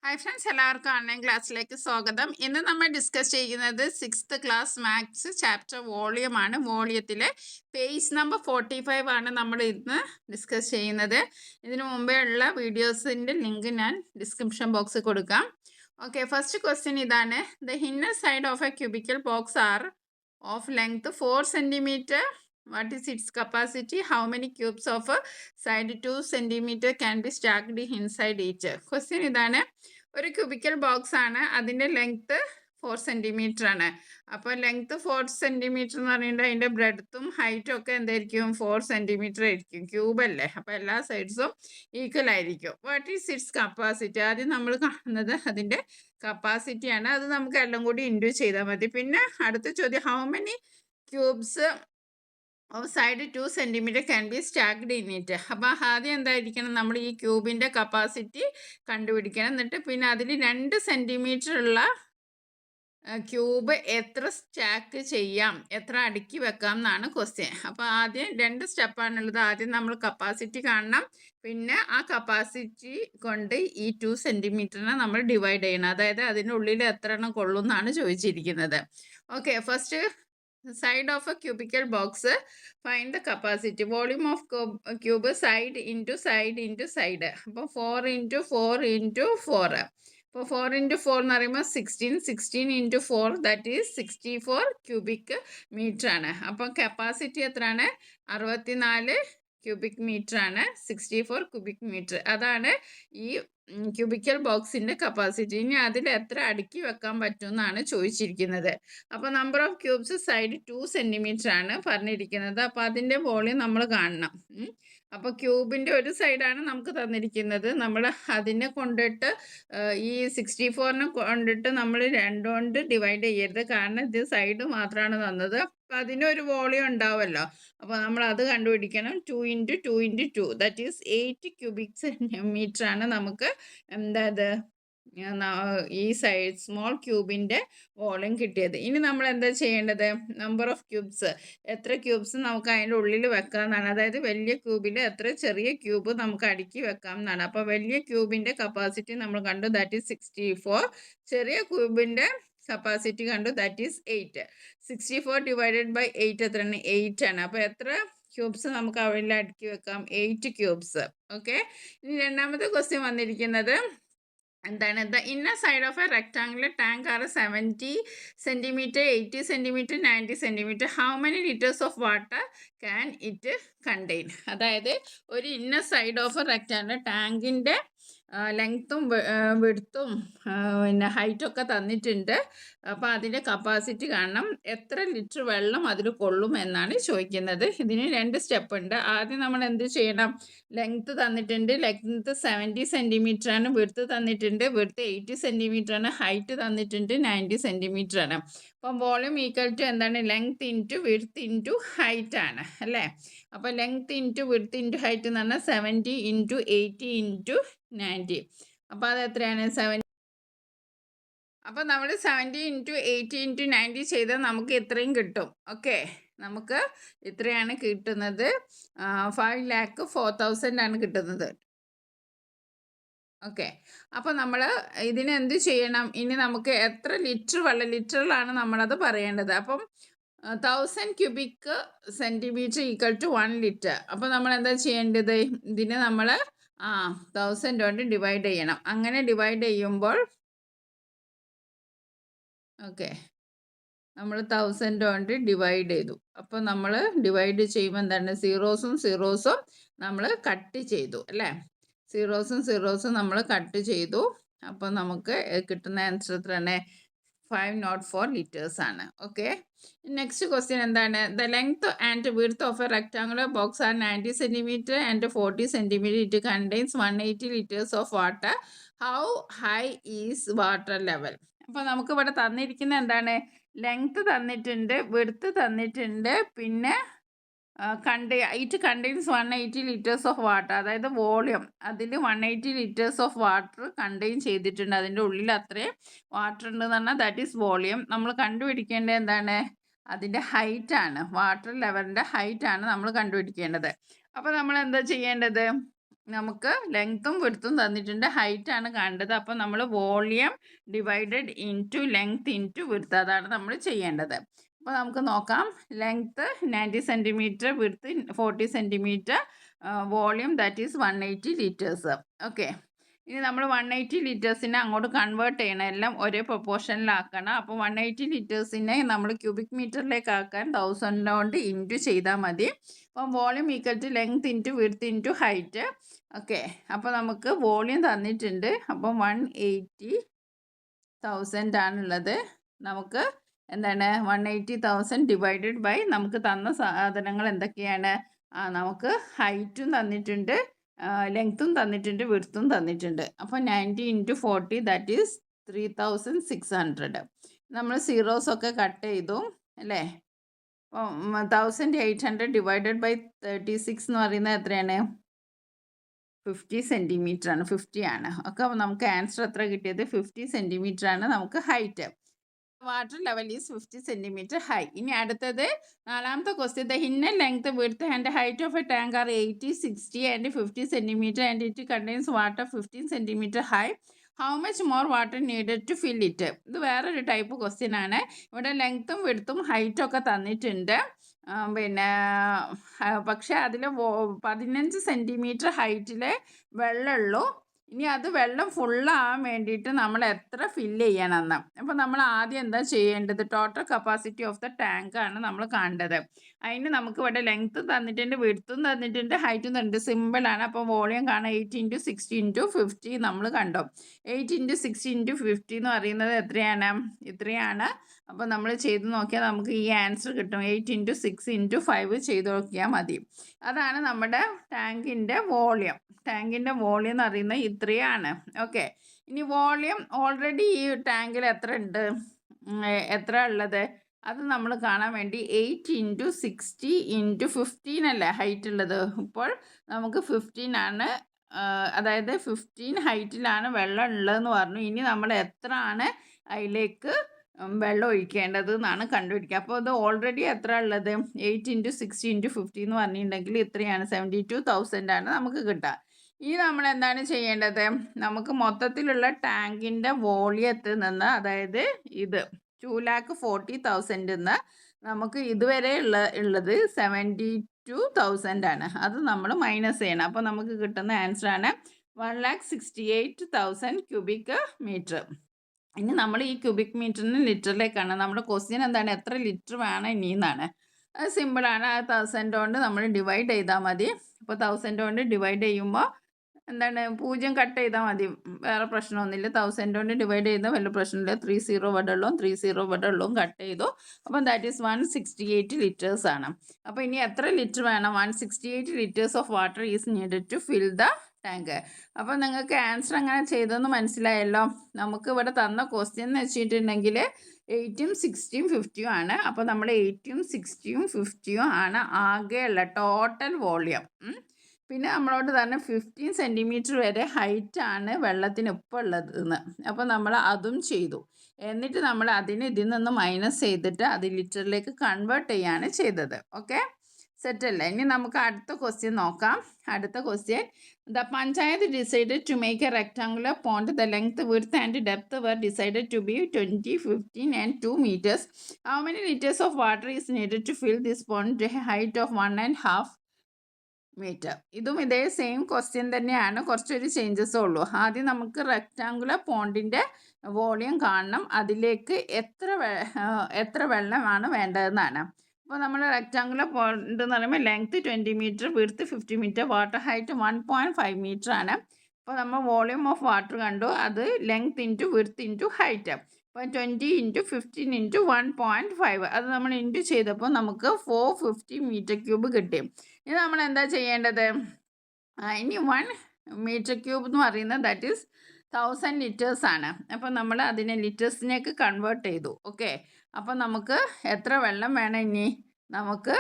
Hi friends, എല്ലാവർക്കും online ക്ലാസ്സിലേക്ക് സ്വാഗതം. ഇന്ന് നമ്മൾ ഡിസ്കസ് ചെയ്യുന്നത് 6th ക്ലാസ് മാത്സ് ചാപ്റ്റർ വോളിയമാണ്. വോളിയത്തിലെ പേജ് നമ്പർ 45 ആണ് നമ്മൾ ഇന്ന് ഡിസ്കസ് ചെയ്യുന്നത്. ഇതിനു മുമ്പേ ഉള്ള വീഡിയോസിൻ്റെ ലിങ്ക് ഞാൻ ഡിസ്ക്രിപ്ഷൻ ബോക്സിൽ കൊടുക്കാം. ഓക്കെ, ഫസ്റ്റ് ക്വസ്റ്റ്യൻ ഇതാണ്. The inner side of a cubical box are of length 4 cm. What is its capacity? How many cubes of side 2 cm can be stacked inside each? Question ഇതാണ്. ഒരു cubical box ആണ്, അതിൻ്റെ length 4 cm ആണ്. അപ്പോൾ length 4 cm എന്ന് പറയുന്നത് അതിൻ്റെ ബ്രെഡ്ത്തും ഹൈറ്റും ഒക്കെ എന്തായിരിക്കും? 4 cm ആയിരിക്കും. ക്യൂബ് അല്ലേ, അപ്പോൾ എല്ലാ സൈഡ്സും ഈക്വൽ ആയിരിക്കും. What is it's capacity? ആദ്യം നമ്മൾ കാണുന്നത് അതിൻ്റെ കപ്പാസിറ്റിയാണ്. അത് നമുക്ക് എല്ലാം കൂടി ഇൻഡ്യൂ ചെയ്താൽ മതി. പിന്നെ അടുത്ത ചോദ്യം, how many cubes of side 2 cm can be stacked in it. അപ്പോൾ ആദ്യം എന്തായിരിക്കണം? നമ്മൾ ഈ ക്യൂബിൻ്റെ കപ്പാസിറ്റി കണ്ടുപിടിക്കണം. എന്നിട്ട് പിന്നെ അതിൽ 2 cm ഉള്ള ക്യൂബ് എത്ര സ്റ്റാക്ക് ചെയ്യാം, എത്ര അടുക്കി വെക്കാം എന്നാണ് ക്വസ്റ്റ്യൻ. അപ്പോൾ ആദ്യം 2 സ്റ്റെപ്പാണുള്ളത്. ആദ്യം നമ്മൾ കപ്പാസിറ്റി കാണണം, പിന്നെ ആ കപ്പാസിറ്റി കൊണ്ട് ഈ 2 cm നമ്മൾ ഡിവൈഡ് ചെയ്യണം. അതായത് അതിനുള്ളിൽ എത്ര എണ്ണം കൊള്ളും എന്നാണ് ചോദിച്ചിരിക്കുന്നത്. Okay, first side of a cubical box, find the capacity. Volume of cube side into side into side. അപ്പോൾ 4 into 4 into 4. അപ്പോൾ 4 into 4 എന്ന് പറയുമ്പോൾ 16 into 4 that is 64 cubic metre ആണ്. അപ്പോൾ കപ്പാസിറ്റി എത്രയാണ്? 64 ക്യൂബിക് മീറ്റർ ആണ്. 64 ക്യൂബിക് മീറ്റർ, അതാണ് ഈ ക്യൂബിക്കൽ ബോക്സിൻ്റെ കപ്പാസിറ്റി. ഇനി അതിൽ എത്ര അടുക്കി വെക്കാൻ പറ്റും എന്നാണ് ചോദിച്ചിരിക്കുന്നത്. അപ്പോൾ number of cubes side 2 cm ആണ് പറഞ്ഞിരിക്കുന്നത്. അപ്പോൾ അതിൻ്റെ വോളിയം നമ്മൾ കാണണം. അപ്പോൾ ക്യൂബിൻ്റെ ഒരു സൈഡാണ് നമുക്ക് തന്നിരിക്കുന്നത്. നമ്മൾ അതിനെ കൊണ്ടിട്ട് ഈ 64നെ കൊണ്ടിട്ട് നമ്മൾ 2 കൊണ്ട് ഡിവൈഡ് ചെയ്യരുത്, കാരണം ഇത് സൈഡ് മാത്രമാണ് തന്നത്. അപ്പോൾ അതിനൊരു വോളിയം ഉണ്ടാവുമല്ലോ. അപ്പോൾ നമ്മൾ അത് കണ്ടുപിടിക്കണം. 2 into 2 into 2 that is 8 cubic centimetre ആണ് നമുക്ക് എന്താ ഈ സൈഡ് സ്മോൾ ക്യൂബിൻ്റെ വോളിയം കിട്ടിയത്. ഇനി നമ്മൾ എന്താ ചെയ്യേണ്ടത്? നമ്പർ ഓഫ് ക്യൂബ്സ്, എത്ര ക്യൂബ്സ് നമുക്ക് അതിൻ്റെ ഉള്ളിൽ വെക്കാം എന്നാണ്. അതായത് വലിയ ക്യൂബിൽ എത്ര ചെറിയ ക്യൂബ് നമുക്ക് അടുക്കി വെക്കാം എന്നാണ്. അപ്പോൾ വലിയ ക്യൂബിൻ്റെ കപ്പാസിറ്റി നമ്മൾ കണ്ടു, ദാറ്റ് ഈസ് 64. ചെറിയ ക്യൂബിൻ്റെ കപ്പാസിറ്റി കണ്ടു, ദാറ്റ് ഈസ് 8. 64 ഡിവൈഡഡ് ബൈ 8 എത്രയാണ്? 8 ആണ്. അപ്പോൾ എത്ര ക്യൂബ്സ് നമുക്ക് അവിടെ അടുക്കി വെക്കാം? 8 ക്യൂബ്സ്. ഓക്കെ, ഇനി രണ്ടാമത്തെ ക്വസ്റ്റ്യൻ വന്നിരിക്കുന്നത് എന്താണ്? The inner side of a rectangular tank are 70 cm, 80 cm, 90 cm. How many litres of water can it contain? അതായത് ഒരു inner side of a rectangular ടാങ്കിൻ്റെ ലെങ്ത്തും വിഡ്ത്തും പിന്നെ ഹൈറ്റൊക്കെ തന്നിട്ടുണ്ട്. അപ്പോൾ അതിൻ്റെ കപ്പാസിറ്റി കാണണം, എത്ര ലിറ്റർ വെള്ളം അതിൽ കൊള്ളും എന്നാണ് ചോദിക്കുന്നത്. ഇതിന് 2 സ്റ്റെപ്പ് ഉണ്ട്. ആദ്യം നമ്മൾ എന്ത് ചെയ്യണം? ലെങ്ത്ത് തന്നിട്ടുണ്ട്, ലെങ്ത്ത് 70 cm ആണ്. വിഡ്ത്ത് തന്നിട്ടുണ്ട്, വിഡ്ത്ത് 80 cm ആണ്. ഹൈറ്റ് തന്നിട്ടുണ്ട്, 90 cm ആണ്. അപ്പം വോളിയം ഈക്വൽ ടു എന്താണ്? Length into width into height ആണ് അല്ലേ? അപ്പോൾ length into width into height എന്ന് പറഞ്ഞാൽ 70 ഇൻറ്റു 80 ഇൻറ്റു 90. അപ്പോൾ അത് എത്രയാണ്? 70. അപ്പോൾ നമ്മൾ 70 ഇൻറ്റു 80 ഇൻറ്റു 90 ചെയ്താൽ നമുക്ക് ഇത്രയും കിട്ടും. ഓക്കെ, നമുക്ക് ഇത്രയാണ് കിട്ടുന്നത്. 5,04,000 ആണ് കിട്ടുന്നത്. ഓക്കെ, അപ്പോൾ നമ്മൾ ഇതിന് എന്ത് ചെയ്യണം? ഇനി നമുക്ക് എത്ര ലിറ്റർ വെള്ളം, ലിറ്ററിലാണ് നമ്മളത് പറയേണ്ടത്. അപ്പം 1000 cubic centimetre equal to 1 litre. അപ്പോൾ നമ്മൾ എന്താ ചെയ്യേണ്ടത്? ഇതിന് നമ്മൾ 1000 കൊണ്ട് ഡിവൈഡ് ചെയ്യണം. അങ്ങനെ ഡിവൈഡ് ചെയ്യുമ്പോൾ ഓക്കെ, നമ്മൾ 1000 കൊണ്ട് ഡിവൈഡ് ചെയ്തു. അപ്പോൾ നമ്മൾ ഡിവൈഡ് ചെയ്യുമ്പോൾ എന്താണ്? സീറോസും നമ്മൾ കട്ട് ചെയ്തു അല്ലേ? സീറോസും നമ്മൾ കട്ട് ചെയ്തു. അപ്പോൾ നമുക്ക് കിട്ടുന്ന ആൻസർ എത്രയാണ്? 504 ലിറ്റേഴ്സ് ആണ്. ഓക്കെ, നെക്സ്റ്റ് ക്വസ്റ്റ്യൻ എന്താണ്? The length and width of a rectangular box are 90 cm and 40 cm. It contains 180 litres of water. How high is water level? അപ്പോൾ നമുക്ക് ഇവിടെ തന്നിരിക്കുന്ന എന്താണ്? ലെങ്ത് തന്നിട്ടുണ്ട്, വിഡ്ത്ത് തന്നിട്ടുണ്ട്, പിന്നെ it contains 180 litres of water. അതായത് വോളിയം അതിൽ 180 ലിറ്റേഴ്സ് ഓഫ് വാട്ടർ കണ്ടെയ്ൻ ചെയ്തിട്ടുണ്ട്. അതിൻ്റെ ഉള്ളിൽ അത്രയും വാട്ടർ ഉണ്ടെന്ന് പറഞ്ഞാൽ ദാറ്റ് ഈസ് വോളിയം. നമ്മൾ കണ്ടുപിടിക്കേണ്ടത് എന്താണ്? അതിൻ്റെ ഹൈറ്റാണ്, വാട്ടർ ലെവലിൻ്റെ ഹൈറ്റാണ് നമ്മൾ കണ്ടുപിടിക്കേണ്ടത്. അപ്പോൾ നമ്മൾ എന്താ ചെയ്യേണ്ടത്? നമുക്ക് ലെങ്ത്തും വിഡ്ത്തും തന്നിട്ടുണ്ട്, ഹൈറ്റ് ആണ് കാണേണ്ടത്. അപ്പോൾ നമ്മൾ volume divided into length into width, അതാണ് നമ്മൾ ചെയ്യേണ്ടത്. അപ്പോൾ നമുക്ക് നോക്കാം. Length 90 centimetre, width 40 centimetre, volume that is 180 litres. Okay, ഇനി നമ്മൾ 180 ലിറ്റേഴ്സിനെ അങ്ങോട്ട് കൺവേർട്ട് ചെയ്യണം, എല്ലാം ഒരേ പ്രൊപ്പോർഷനിലാക്കണം. അപ്പോൾ 180 ലിറ്റേഴ്സിനെ നമ്മൾ ക്യൂബിക് മീറ്ററിലേക്ക് ആക്കാൻ 1000 കൊണ്ട് ഇൻറ്റു ചെയ്താൽ മതി. അപ്പം volume equal to length into width into height. Okay, അപ്പോൾ നമുക്ക് വോളിയം തന്നിട്ടുണ്ട്. അപ്പം 180,000 ആണുള്ളത്. നമുക്ക് എന്താണ് 180,000 ഡിവൈഡഡ് ബൈ നമുക്ക് തന്ന സാധനങ്ങൾ എന്തൊക്കെയാണ്? നമുക്ക് ഹൈറ്റും തന്നിട്ടുണ്ട്, ലെങ്ത്തും തന്നിട്ടുണ്ട്, വിഡ്ത്തും തന്നിട്ടുണ്ട്. അപ്പോൾ 90 ഇൻറ്റു 40 ദാറ്റ് ഈസ് 3600. നമ്മൾ സീറോസൊക്കെ കട്ട് ചെയ്തു അല്ലേ? അപ്പോൾ 1800 ഡിവൈഡഡ് ബൈ 36 എന്ന് പറയുന്നത് എത്രയാണ്? 50 സെൻറ്റിമീറ്റർ ആണ്, 50 ആണ്. ഓക്കെ, അപ്പോൾ നമുക്ക് ആൻസർ എത്ര കിട്ടിയത്? 50 സെൻറ്റിമീറ്റർ ആണ് നമുക്ക് height. Water level is 50 centimetre high. ഇനി അടുത്തത് 4ാമത്തെ question. The inner length width and height of a tank are 80, 60 and 50 centimetre and it contains water 15 centimetre high. How much more water needed to fill it? ഇത് വേറൊരു type question ആണ്. ഇവിടെ ലെങ്ത്തും വിഡ്ത്തും ഹൈറ്റും ഒക്കെ തന്നിട്ടുണ്ട്. പിന്നെ പക്ഷേ അതിൽ 15 സെൻറ്റിമീറ്റർ ഹൈറ്റിൽ വെള്ളമുള്ളൂ. ഇനി അത് വെള്ളം ഫുള്ളാകാൻ വേണ്ടിയിട്ട് നമ്മൾ എത്ര ഫില്ല് ചെയ്യണമെന്ന്. അപ്പോൾ നമ്മൾ ആദ്യം എന്താ ചെയ്യേണ്ടത്? Total capacity of the tank ആണ് നമ്മൾ കാണേണ്ടത്. അതിന് നമുക്ക് ഇവിടെ ലെങ്ത്ത് തന്നിട്ടുണ്ട്, വിഡ്ത്തും തന്നിട്ടുണ്ട്, ഹൈറ്റും തന്നിട്ടുണ്ട്. സിമ്പിളാണ്. അപ്പോൾ വോളിയം കാണാം. 8 ഇൻറ്റു 60 ഇൻറ്റു 50 നമ്മൾ കണ്ടോ. 8 ഇൻറ്റു 60 ഇൻറ്റു 50 എന്ന് പറയുന്നത് എത്രയാണ്? ഇത്രയാണ്. അപ്പോൾ നമ്മൾ ചെയ്ത് നോക്കിയാൽ നമുക്ക് ഈ ആൻസർ കിട്ടും. 8 ഇൻറ്റു 6 ഇൻറ്റു 5 ചെയ്ത് നോക്കിയാൽ മതി. അതാണ് നമ്മുടെ ടാങ്കിൻ്റെ വോളിയം. ടാങ്കിൻ്റെ വോളിയം എന്ന് പറയുന്നത് ഇത്രയാണ്. ഓക്കെ, ഇനി വോളിയം ഓൾറെഡി ഈ ടാങ്കിൽ എത്ര ഉണ്ട്, എത്ര ഉള്ളത് അത് നമ്മൾ കാണാൻ വേണ്ടി 8 ഇൻറ്റു 60 ഇൻറ്റു 15 അല്ലേ ഹൈറ്റ് ഉള്ളത്. ഇപ്പോൾ നമുക്ക് 15 ആണ്, അതായത് 15 ഹൈറ്റിലാണ് വെള്ളം ഉള്ളതെന്ന് പറഞ്ഞു. ഇനി നമ്മൾ എത്ര ആണ് അതിലേക്ക് വെള്ളം ഒഴിക്കേണ്ടത് എന്നാണ് കണ്ടുപിടിക്കുക. അപ്പോൾ ഇത് ഓൾറെഡി എത്ര ഉള്ളത്? 8 ഇൻറ്റു 60 ഇൻറ്റു 50 എന്ന് പറഞ്ഞിട്ടുണ്ടെങ്കിൽ ഇത്രയാണ്, 72,000 ആണ് നമുക്ക് കിട്ടുക. ഇനി നമ്മൾ എന്താണ് ചെയ്യേണ്ടത്? നമുക്ക് മൊത്തത്തിലുള്ള ടാങ്കിൻ്റെ വോളിയത്തിൽ നിന്ന്, അതായത് ഇത് 2,40,000 നിന്ന് നമുക്ക് ഇതുവരെ ഉള്ളത് 72,000 ആണ്. അത് നമ്മൾ മൈനസ് ചെയ്യണം. അപ്പോൾ നമുക്ക് കിട്ടുന്ന ആൻസർ ആണ് 1,68,000 ക്യൂബിക് മീറ്റർ. ഇനി നമ്മൾ ഈ ക്യൂബിക് മീറ്ററിന് ലിറ്ററിലേക്കാണ്. നമ്മുടെ ക്വസ്റ്റ്യൻ എന്താണ്? എത്ര ലിറ്റർ വേണം ഇനി എന്നാണ്. അത് സിമ്പിളാണ്. ആ 1000 കൊണ്ട് നമ്മൾ ഡിവൈഡ് ചെയ്താൽ മതി. അപ്പോൾ 1000 കൊണ്ട് ഡിവൈഡ് ചെയ്യുമ്പോൾ എന്താണ്? 0 കട്ട് ചെയ്താൽ മതി, വേറെ പ്രശ്നമൊന്നുമില്ല. 1000 കൊണ്ട് ഡിവൈഡ് ചെയ്താൽ വലിയ പ്രശ്നമില്ല. 30 ഇവിടെ ഉള്ളതും 30 ഇവിടെ ഉള്ളതും കട്ട് ചെയ്തു. അപ്പം ദാറ്റ് ഈസ് 168 ലിറ്റേഴ്സ് ആണ്. അപ്പോൾ ഇനി എത്ര ലിറ്റർ വേണം? 168 litres of water is needed to fill the tank. അപ്പോൾ നിങ്ങൾക്ക് ആൻസർ അങ്ങനെ ചെയ്തെന്ന് മനസ്സിലായല്ലോ. നമുക്ക് ഇവിടെ തന്ന ക്വസ്റ്റ്യൻ എന്ന് വെച്ചിട്ടുണ്ടെങ്കിൽ 8ഉം 60ഉം 50ഉം ആണ്. അപ്പോൾ നമ്മൾ 8ഉം 60ഉം 50ഉം ആണ് ആകെയുള്ള ടോട്ടൽ വോളിയം. പിന്നെ നമ്മളോട് തന്നെ 15 സെൻറ്റിമീറ്റർ വരെ ഹൈറ്റാണ് വെള്ളത്തിന് ഇപ്പോൾ ഉള്ളതെന്ന്. അപ്പോൾ നമ്മൾ അതും ചെയ്തു. എന്നിട്ട് നമ്മൾ അതിന് ഇതിൽ നിന്ന് മൈനസ് ചെയ്തിട്ട് അത് ലിറ്ററിലേക്ക് കൺവേർട്ട് ചെയ്യാണ് ചെയ്തത്. ഓക്കെ, സെറ്റല്ലേ? ഇനി നമുക്ക് അടുത്ത ക്വസ്റ്റ്യൻ നോക്കാം. അടുത്ത question. The panchayat decided to make a rectangular pond. The length, width and depth were decided to be 20, 15 and 2 meters. How many liters of water is needed to fill this pond to a height of 1.5 metre? ഇതും ഇതേ same question തന്നെയാണ്, കുറച്ചൊരു changes ഉള്ളൂ. ആദ്യം നമുക്ക് rectangular പോണ്ടിൻ്റെ volume കാണണം. അതിലേക്ക് എത്ര വെള്ളമാണ് വേണ്ടതെന്നാണ്. അപ്പോൾ നമ്മൾ റെക്റ്റാങ്കുലർ പോണ്ട് എന്ന് പറയുമ്പോൾ length 20 metre, width 50 metre, water height 1.5 metre ആണ്. അപ്പോൾ നമ്മൾ വോളിയം ഓഫ് വാട്ടർ കണ്ടു. അത് length into width into height. അപ്പോൾ 20 ഇൻറ്റു 15 ഇൻറ്റു 1.5 അത് നമ്മൾ ഇൻറ്റു ചെയ്തപ്പോൾ നമുക്ക് 450 മീറ്റർ ക്യൂബ് കിട്ടി. ഇനി നമ്മൾ എന്താ ചെയ്യേണ്ടത്? ഇനി 1 മീറ്റർ ക്യൂബ് എന്ന് പറയുന്നത് ദാറ്റ് ഈസ് 1000 ലിറ്റേഴ്സ് ആണ്. അപ്പോൾ നമ്മൾ അതിനെ ലിറ്റേഴ്സിനേക്ക് കൺവേർട്ട് ചെയ്തു. ഓക്കെ, അപ്പോൾ നമുക്ക് എത്ര വെള്ളം വേണം? ഇനി നമുക്ക്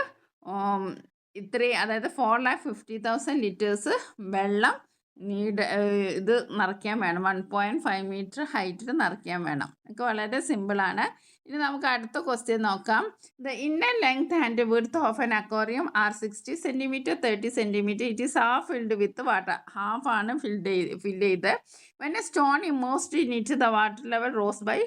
ഇത്രയും, അതായത് 4,50,000 ലിറ്റേഴ്സ് വെള്ളം ഇത് നിറയ്ക്കാൻ വേണം. 1.5 മീറ്റർ ഹൈറ്റിൽ നിറയ്ക്കാൻ വേണം. ഒക്കെ വളരെ സിമ്പിളാണ്. ഇനി നമുക്ക് അടുത്ത ക്വസ്റ്റ്യൻ നോക്കാം. The inner length and width of an aquarium are 60 centimetre 30 centimetre. It is half filled with water. Half ആണ് ഫില്ല് ചെയ്ത്. When a stone immersed in it the water level rose by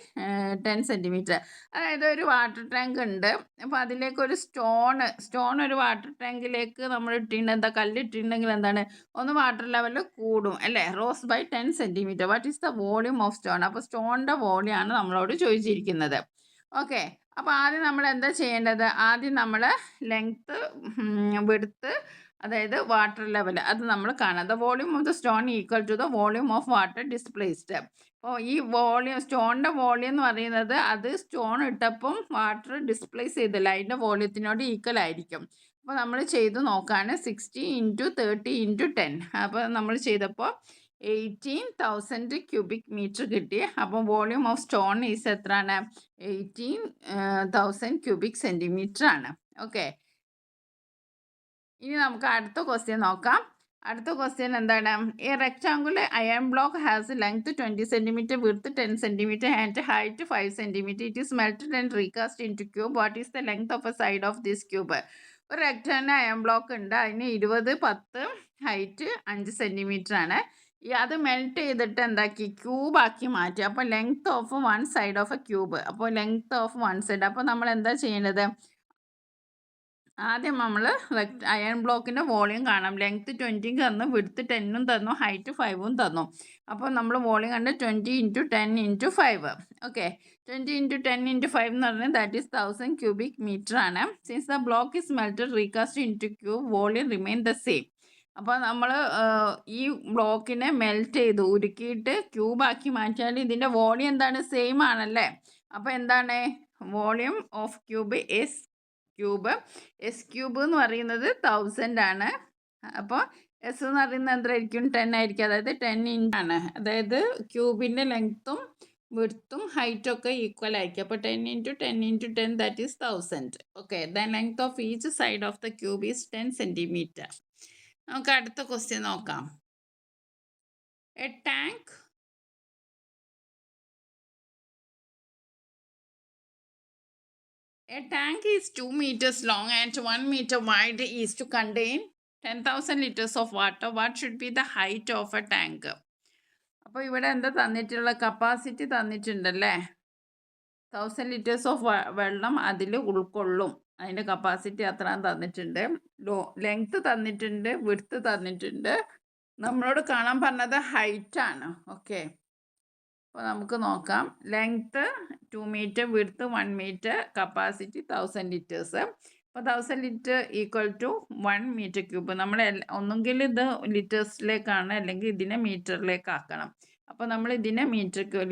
10 centimetre. അതായത് ഒരു water tank ഉണ്ട്. അപ്പോൾ അതിലേക്ക് ഒരു stone ഒരു water ടാങ്കിലേക്ക് നമ്മൾ ഇട്ടിട്ടുണ്ടെങ്കിൽ എന്താ, കല്ലിട്ടിട്ടുണ്ടെങ്കിൽ എന്താണ്, ഒന്ന് വാട്ടർ ലെവൽ കൂടും അല്ലേ. Rose by 10 centimetre. What is the volume of stone? അപ്പോൾ സ്റ്റോണിൻ്റെ വോളിയം ആണ് നമ്മളോട് ചോദിച്ചിരിക്കുന്നത്. ഓക്കെ, അപ്പോൾ ആദ്യം നമ്മൾ എന്താ ചെയ്യേണ്ടത്? ആദ്യം നമ്മൾ ലെങ്ത്ത്, വിഡ്ത്ത്, അതായത് വാട്ടർ ലെവൽ അത് നമ്മൾ കാണാം. The volume of the stone equal to the volume of water displaced. അപ്പോൾ ഈ വോളിയം, സ്റ്റോണിൻ്റെ വോളിയം എന്ന് പറയുന്നത് അത് സ്റ്റോൺ ഇട്ടപ്പം വാട്ടർ ഡിസ്പ്ലേസ് ചെയ്തില്ല, അതിൻ്റെ വോളിയത്തിനോട് ഈക്വൽ ആയിരിക്കും. അപ്പോൾ നമ്മൾ ചെയ്ത് നോക്കുകയാണ്. 60 × 30 × 10. അപ്പോൾ നമ്മൾ ചെയ്തപ്പോൾ 18,000 ക്യൂബിക് മീറ്റർ കിട്ടി. അപ്പം വോളിയം ഓഫ് സ്റ്റോൺ ഈസ് എത്രയാണ്? 18,000 ക്യൂബിക് സെൻറ്റിമീറ്റർ ആണ്. ഓക്കെ, ഇനി നമുക്ക് അടുത്ത ക്വസ്റ്റ്യൻ നോക്കാം. അടുത്ത ക്വസ്റ്റ്യൻ എന്താണ്? A rectangular iron block has length 20 centimetre, width 10 centimetre and height 5 centimetre. It is melted and recast in two cube. What is the length of A side of this cube? ഒരു rectangular iron block ഉണ്ട്. അതിന് 20, 10, height 5 centimetre ആണ്. അത് melt ചെയ്തിട്ട് എന്താക്കി, ക്യൂബാക്കി മാറ്റി. അപ്പോൾ length of one side of A cube. അപ്പോൾ ലെങ്ത് ഓഫ് വൺ സൈഡ്. അപ്പോൾ നമ്മൾ എന്താ ചെയ്യേണ്ടത്? ആദ്യം നമ്മൾ അയൺ ബ്ലോക്കിൻ്റെ വോളിയം കാണാം. ലെങ്ത്ത് 20 തന്നു, വിഡ്ത്ത് 10 തന്നു, ഹൈറ്റ് 5 തന്നു. അപ്പോൾ നമ്മൾ വോളിയം കണ്ട് 20 × 10 × 5. ഓക്കെ, 20 × 10 × 5 എന്ന് പറഞ്ഞാൽ ദാറ്റ് ഈസ് 1000 ക്യൂബിക് മീറ്റർ ആണ്. Since the block is melted recast in two cube, volume remain the same. അപ്പോൾ നമ്മൾ ഈ ബ്ലോക്കിനെ മെൽറ്റ് ചെയ്ത് ഉരുക്കിയിട്ട് ക്യൂബാക്കി മാറ്റിയാൽ ഇതിൻ്റെ വോളിയം എന്താണ്? സെയിം ആണല്ലേ. അപ്പോൾ എന്താണ് volume of cube? S cube. S cube എന്ന് പറയുന്നത് 1000 ആണ്. അപ്പോൾ എസ് എന്ന് പറയുന്നത് എന്തായിരിക്കും? 10 ആയിരിക്കും. അതായത് 10 ആണ്. അതായത് ക്യൂബിൻ്റെ ലെങ്ത്തും വിഡ്ത്തും ഹൈറ്റും ഒക്കെ ഈക്വൽ ആയിരിക്കും. അപ്പോൾ 10 × 10 × 10 that is 1000. Okay, the length of each side of the cube is 10 centimetre. നമുക്ക് അടുത്ത ക്വസ്റ്റ്യൻ നോക്കാം. A tank is 2 meters long and 1 meter wide is to contain 10,000 liters of water. What should be the height of a tank? അപ്പോൾ ഇവിടെ എന്താ തന്നിട്ടുള്ള? Capacity തന്നിട്ടുണ്ടല്ലേ. 1000 liters of വെള്ളം അതിൽ ഉൾക്കൊള്ളും. അതിൻ്റെ കപ്പാസിറ്റി അത്ര തന്നിട്ടുണ്ട്. ലെങ്ത്ത് തന്നിട്ടുണ്ട്, വിഡ്ത്ത് തന്നിട്ടുണ്ട്. നമ്മളോട് കാണാൻ പറഞ്ഞത് ഹൈറ്റാണ്. ഓക്കെ, അപ്പോൾ നമുക്ക് നോക്കാം. Length 2 metre, width 1 metre, capacity 1000 litres. അപ്പോൾ 1000 litre equal to 1 metre cube. നമ്മൾ ഒന്നുകിൽ ഇത് ലിറ്റേഴ്സിലേക്കാണ്, അല്ലെങ്കിൽ ഇതിനെ മീറ്ററിലേക്ക് ആക്കണം. അപ്പോൾ നമ്മൾ ഇതിനെ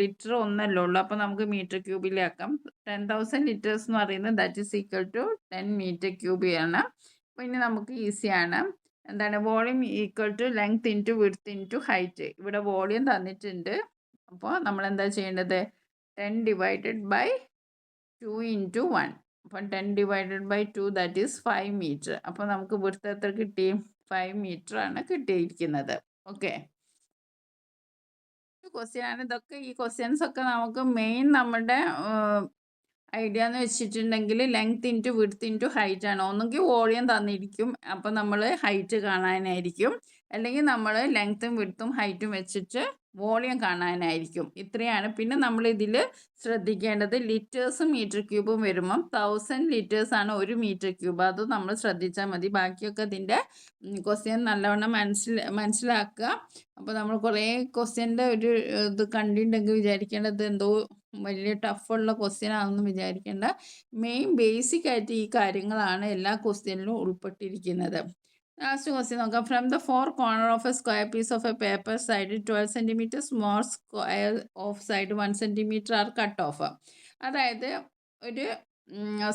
ലിറ്റർ ഒന്നല്ലേ ഉള്ളൂ. അപ്പോൾ നമുക്ക് മീറ്റർ ക്യൂബിലാക്കാം. 10,000 ലിറ്റേഴ്സ് എന്ന് പറയുന്നത് that is equal to 10 metre cube ആണ്. അപ്പോൾ ഇനി നമുക്ക് ഈസിയാണ്. എന്താണ്? Volume equal to length into width into height. ഇവിടെ വോളിയം തന്നിട്ടുണ്ട്. അപ്പോൾ നമ്മൾ എന്താ ചെയ്യേണ്ടത്? 10 ഡിവൈഡഡ് ബൈ 2 × 1. അപ്പം 10 divided by 2 that is 5 metre. അപ്പോൾ നമുക്ക് വിഡ്ത്ത് എത്ര കിട്ടി? 5 മീറ്റർ ആണ് കിട്ടിയിരിക്കുന്നത്. ഓക്കെ, ക്വസ്റ്റ്യൻ ആണ് ഇതൊക്കെ. ഈ ക്വസ്റ്റ്യൻസ് ഒക്കെ നമുക്ക് മെയിൻ നമ്മുടെ ഐഡിയ എന്ന് വെച്ചിട്ടുണ്ടെങ്കിൽ length into width into height ആണ്. ഒന്നുകിൽ വോളിയം തന്നിരിക്കും, അപ്പോൾ നമ്മൾ ഹൈറ്റ് കാണാനായിരിക്കും, അല്ലെങ്കിൽ നമ്മൾ ലെങ്ത്തും വിഡ്ത്തും ഹൈറ്റും വെച്ചിട്ട് വോളിയം കാണാനായിരിക്കും. ഇത്രയാണ്. പിന്നെ നമ്മൾ ഇതിൽ ശ്രദ്ധിക്കേണ്ടത് ലിറ്റേഴ്സും മീറ്റർ ക്യൂബും വരുമ്പം 1000 ലിറ്റേഴ്സാണ് 1 മീറ്റർ ക്യൂബ്. അത് നമ്മൾ ശ്രദ്ധിച്ചാൽ മതി. ബാക്കിയൊക്കെ ഇതിൻ്റെ ക്വസ്റ്റ്യൻ നല്ലവണ്ണം മനസ്സിലാക്കുക. അപ്പോൾ നമ്മൾ കുറേ ക്വസ്റ്റ്യൻ്റെ ഒരു ഇത് കണ്ടിട്ടുണ്ടെങ്കിൽ വിചാരിക്കേണ്ടത് എന്തോ വലിയ ടഫുള്ള ക്വസ്റ്റ്യൻ ആണെന്ന് വിചാരിക്കേണ്ട. മെയിൻ ബേസിക് ആയിട്ട് ഈ കാര്യങ്ങളാണ് എല്ലാ ക്വസ്റ്റ്യനിലും ഉൾപ്പെട്ടിരിക്കുന്നത്. ലാസ്റ്റ് ക്വസ്റ്റ്യൻ നോക്കാം. From the 4 corner of a square piece of a paper side 12 centimetre small square of side 1 centimetre are cut off. അതായത് ഒരു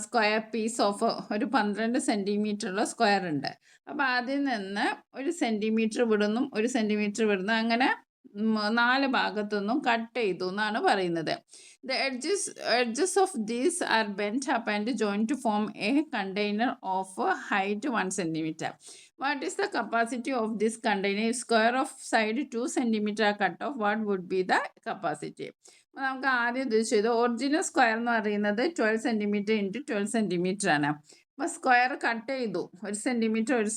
സ്ക്വയർ പീസ് ഓഫ് ഒരു 12 സെൻറ്റിമീറ്ററുള്ള സ്ക്വയർ ഉണ്ട്. അപ്പോൾ അതിൽ നിന്ന് 1 സെൻറ്റിമീറ്റർ വിടുന്നു, 1 സെൻറ്റിമീറ്റർ വിടുന്നു, അങ്ങനെ 4 ഭാഗത്തുനിന്നും കട്ട് ചെയ്തു എന്നാണ് പറയുന്നത്. The edges of these are bent up and joined to form a container of height 1 centimeter. What is the capacity of this container? If square of side 2 centimeter are cut off, what would be the capacity? നമുക്ക് ആദ്യം ഇത് ചെയ്ത് original square എന്ന് പറയുന്നത് 12 centimetre into 12 centimetre ആണ്. അപ്പോൾ square cut ചെയ്തു, 1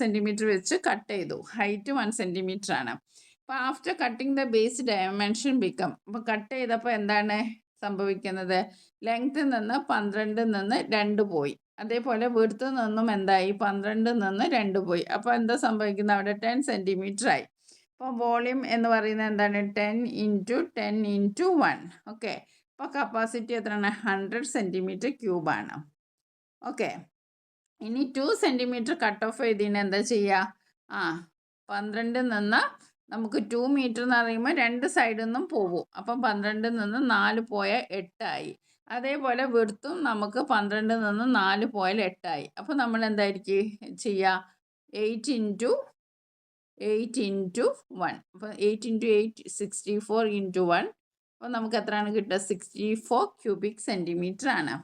centimetre വെച്ച് കട്ട് ചെയ്തു. ഹൈറ്റ് 1 സെൻറ്റിമീറ്റർ ആണ്. അപ്പോൾ after cutting the base dimension become, അപ്പോൾ കട്ട് ചെയ്തപ്പോൾ എന്താണ് സംഭവിക്കുന്നത്? ലെങ്ത്തിൽ നിന്ന് 12 നിന്ന് 2 പോയി. അതേപോലെ വിഡ്ത്തിൽ നിന്നും എന്തായി? 12 നിന്ന് 2 പോയി. അപ്പോൾ എന്താ സംഭവിക്കുന്നത്? അവിടെ 10 സെൻറ്റിമീറ്റർ ആയി. അപ്പോൾ വോളിയം എന്ന് പറയുന്നത് എന്താണ്? 10 ഇൻറ്റു 10 ഇൻറ്റു 1. ഓക്കെ, അപ്പോൾ കപ്പാസിറ്റി എത്രയാണ്? 100 സെൻറ്റിമീറ്റർ ക്യൂബാണ്. ഓക്കെ, ഇനി 2 സെൻറ്റിമീറ്റർ കട്ട് ഓഫ് ചെയ്തതിന് എന്താ ചെയ്യുക? 12 നിന്ന് നമുക്ക് 2 മീറ്റർ എന്ന് പറയുമ്പോൾ 2 സൈഡിൽ നിന്നും പോകും. അപ്പം 12 നിന്ന് 4 പോയാൽ 8 ആയി. അതേപോലെ വിഡ്ത്തും നമുക്ക് 12 നിന്ന് 4 പോയാൽ 8 ആയി. അപ്പോൾ നമ്മൾ എന്തായിരിക്കും ചെയ്യുക? 8 ഇൻറ്റു 1. അപ്പോൾ 8 ഇൻറ്റു 8 64 ഇൻറ്റു 1. അപ്പോൾ നമുക്ക് എത്രയാണ് കിട്ടുക? 64 ക്യൂബിക് സെൻറ്റിമീറ്റർ ആണ്.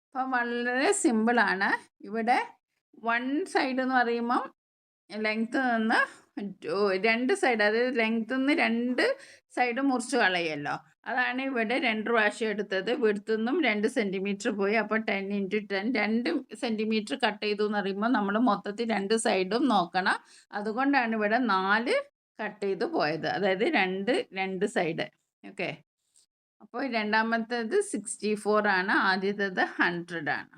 അപ്പം വളരെ സിമ്പിളാണ്. ഇവിടെ 1 സൈഡ് എന്ന് പറയുമ്പം ലെങ്ത്ത് നിന്ന് 2 സൈഡ്, അതായത് ലെങ്ത്തിൽ നിന്ന് 2 സൈഡ് മുറിച്ച് കളയുമല്ലോ, അതാണ് ഇവിടെ 2 പ്രാവശ്യം എടുത്തത്. വിഡ്ത്തിൽ നിന്നും 2 സെൻറ്റിമീറ്റർ പോയി. അപ്പോൾ 10 ഇൻറ്റു 10, 2 സെൻറ്റിമീറ്റർ കട്ട് ചെയ്തു എന്ന് പറയുമ്പോൾ നമ്മൾ മൊത്തത്തിൽ 2 സൈഡും നോക്കണം. അതുകൊണ്ടാണ് ഇവിടെ 4 കട്ട് ചെയ്ത് പോയത്, അതായത് 2 സൈഡ്. ഓക്കെ, അപ്പോൾ രണ്ടാമത്തേത് 64 ആണ്, ആദ്യത്തേത് 100 ആണ്.